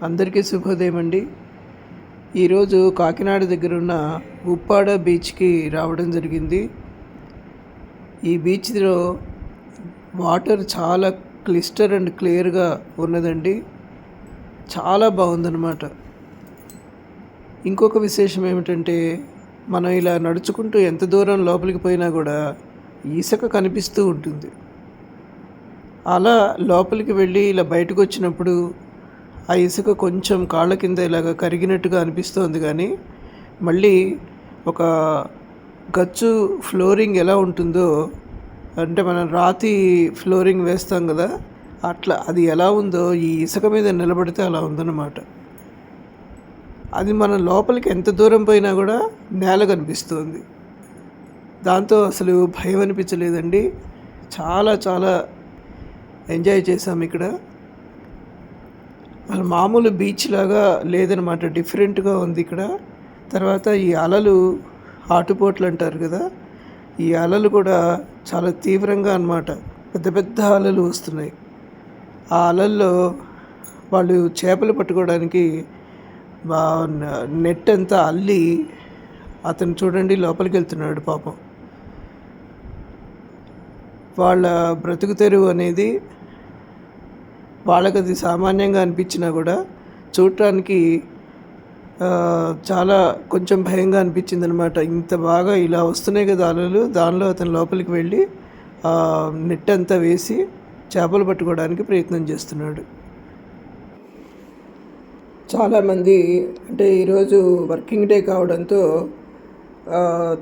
అందరికీ శుభోదయం అండి. ఈరోజు కాకినాడ దగ్గర ఉన్న ఉప్పాడ బీచ్కి రావడం జరిగింది. ఈ బీచ్లో వాటర్ చాలా క్లిస్టర్ అండ్ క్లియర్గా ఉన్నదండి. చాలా బాగుందన్నమాట. ఇంకొక విశేషం ఏమిటంటే, మనం ఇలా నడుచుకుంటూ ఎంత దూరం లోపలికి పోయినా కూడా ఇసుక కనిపిస్తూ ఉంటుంది. అలా లోపలికి వెళ్ళి ఇలా బయటకు వచ్చినప్పుడు ఆ ఇసుక కొంచెం కాళ్ళ కింద ఇలాగ కరిగినట్టుగా అనిపిస్తుంది, కానీ మళ్ళీ ఒక గచ్చు ఫ్లోరింగ్ ఎలా ఉంటుందో, అంటే మనం రాతి ఫ్లోరింగ్ వేస్తాం కదా, అట్లా అది ఎలా ఉందో ఈ ఇసుక మీద నిలబడితే అలా ఉందన్నమాట. అది మన లోపలికి ఎంత దూరం పోయినా కూడా నేల కనిపిస్తుంది. దాంతో అసలు భయం అనిపించలేదండి. చాలా చాలా ఎంజాయ్ చేసాం ఇక్కడ. అసలు మామూలు బీచ్ లాగా లేదనమాట, డిఫరెంట్గా ఉంది ఇక్కడ. తర్వాత ఈ అలలు ఆటుపోట్లు అంటారు కదా, ఈ అలలు కూడా చాలా తీవ్రంగా అన్నమాట. పెద్ద పెద్ద అలలు వస్తున్నాయి. ఆ అలల్లో వాళ్ళు చేపలు పట్టుకోవడానికి నెట్ అంతా అల్లి, అతను చూడండి లోపలికి వెళ్తున్నాడు పాపం. వాళ్ళ బ్రతుకు తెరువు అనేది వాళ్ళకి అది సామాన్యంగా అనిపించినా కూడా చూడటానికి చాలా కొంచెం భయంగా అనిపించింది అనమాట. ఇంత బాగా ఇలా వస్తున్నాయి కదా అలలు, దానిలో అతను లోపలికి వెళ్ళి నెట్ అంతా వేసి చేపలు పట్టుకోవడానికి ప్రయత్నం చేస్తున్నాడు. చాలామంది, అంటే ఈరోజు వర్కింగ్ డే కావడంతో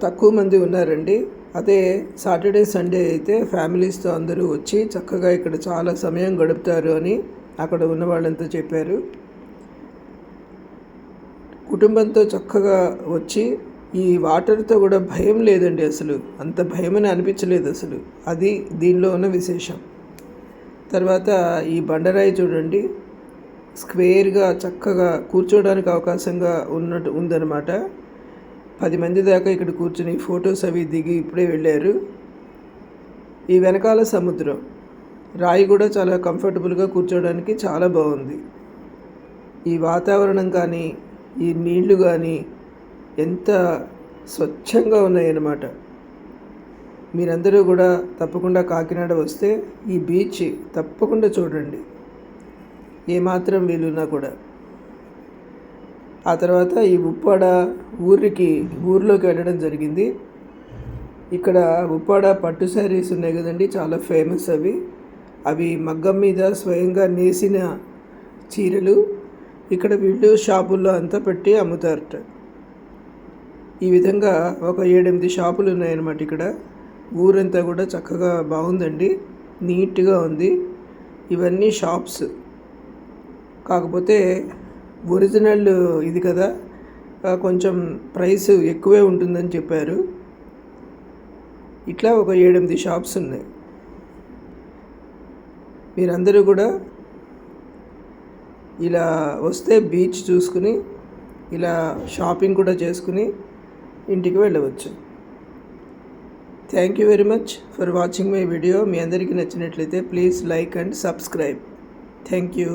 తక్కువ మంది ఉన్నారండి. అదే సాటర్డే సండే అయితే ఫ్యామిలీస్తో అందరూ వచ్చి చక్కగా ఇక్కడ చాలా సమయం గడుపుతారు అని అక్కడ ఉన్న వాళ్ళంతా చెప్పారు. కుటుంబంతో చక్కగా వచ్చి ఈ వాటర్తో కూడా భయం లేదండి, అసలు అంత భయమని అనిపించలేదు అసలు. అది దీనిలో ఉన్న విశేషం. తర్వాత ఈ బండరాయి చూడండి, స్క్వేర్గా చక్కగా కూర్చోవడానికి అవకాశంగా ఉన్నట్టు ఉందన్నమాట. 10 మంది దాకా ఇక్కడ కూర్చుని ఫొటోస్ అవి దిగి ఇప్పుడే వెళ్ళారు. ఈ వెనకాల సముద్రం, రాయి కూడా చాలా కంఫర్టబుల్గా కూర్చోవడానికి చాలా బాగుంది. ఈ వాతావరణం కానీ ఈ నీళ్లు కానీ ఎంత స్వచ్ఛంగా ఉన్నాయన్నమాట. మీరందరూ కూడా తప్పకుండా కాకినాడ వస్తే ఈ బీచ్ తప్పకుండా చూడండి, ఏమాత్రం వీలున్నా కూడా. ఆ తర్వాత ఈ ఉప్పాడ ఊర్లోకి వెళ్ళడం జరిగింది. ఇక్కడ ఉప్పాడ పట్టు శారీస్ ఉన్నాయి కదండి, చాలా ఫేమస్ అవి మగ్గం మీద స్వయంగా నేసిన చీరలు ఇక్కడ వీళ్ళు షాపుల్లో అంతా పెట్టి అమ్ముతారట. ఈ విధంగా ఒక 7-8 షాపులు ఉన్నాయన్నమాట ఇక్కడ. ఊరంతా కూడా చక్కగా బాగుందండి, నీట్గా ఉంది. ఇవన్నీ షాప్స్, కాకపోతే ఒరిజినల్ ఇది కదా, కొంచెం ప్రైస్ ఎక్కువే ఉంటుందని చెప్పారు. ఇట్లా ఒక 7-8 షాప్స్ ఉన్నాయి. మీరందరూ కూడా ఇలా వస్తే బీచ్ చూసుకుని ఇలా షాపింగ్ కూడా చేసుకుని ఇంటికి వెళ్ళవచ్చు. Thank you very much for watching my video. మీ అందరికీ నచ్చినట్లయితే please like and subscribe. Thank you.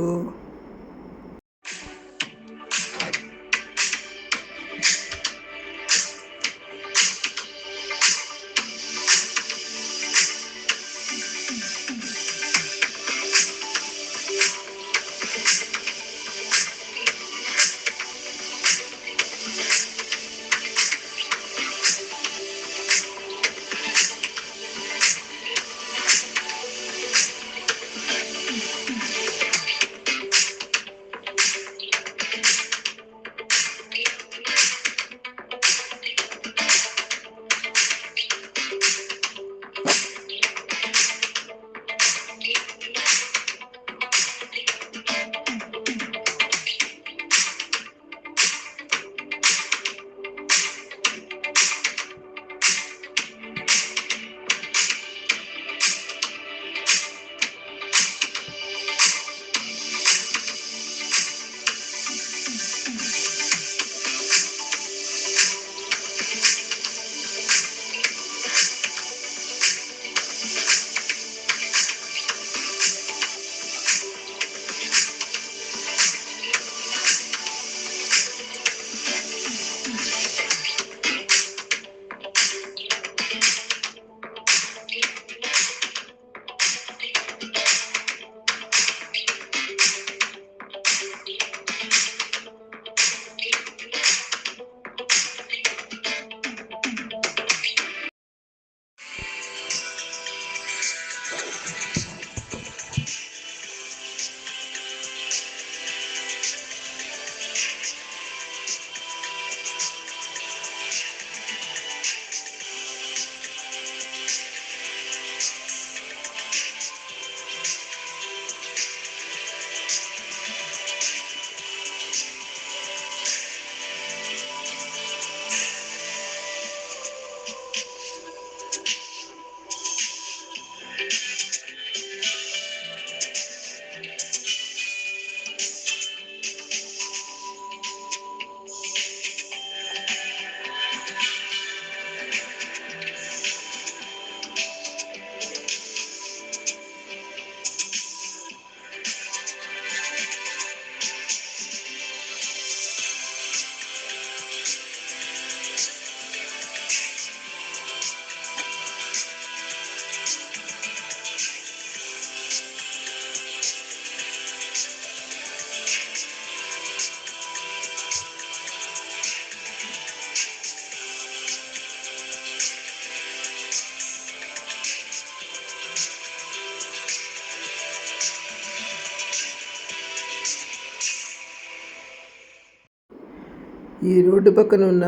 ఈ రోడ్డు పక్కన ఉన్న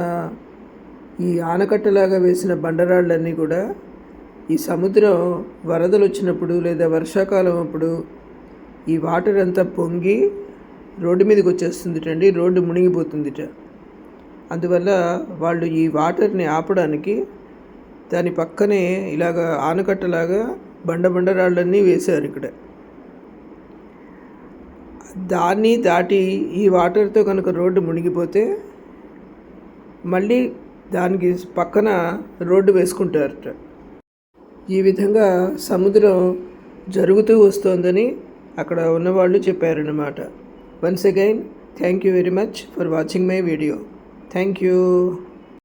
ఈ ఆనకట్టలాగా వేసిన బండరాళ్ళన్నీ కూడా ఈ సముద్రం వరదలు వచ్చినప్పుడు లేదా వర్షాకాలం అప్పుడు ఈ వాటర్ అంతా పొంగి రోడ్డు మీదకి వచ్చేస్తుందిటండి, రోడ్డు మునిగిపోతుందిట. అందువల్ల వాళ్ళు ఈ వాటర్ని ఆపడానికి దాని పక్కనే ఇలాగ ఆనకట్టలాగా బండరాళ్ళన్నీ వేశారు ఇక్కడ. దాన్ని దాటి ఈ వాటర్తో కనుక రోడ్డు మునిగిపోతే మళ్ళీ దానికి పక్కన రోడ్డు వేసుకుంటారట. ఈ విధంగా సముద్రం జరుగుతూ వస్తోందని అక్కడ ఉన్నవాళ్ళు చెప్పారన్నమాట. Once again thank you very much for watching my video. Thank you.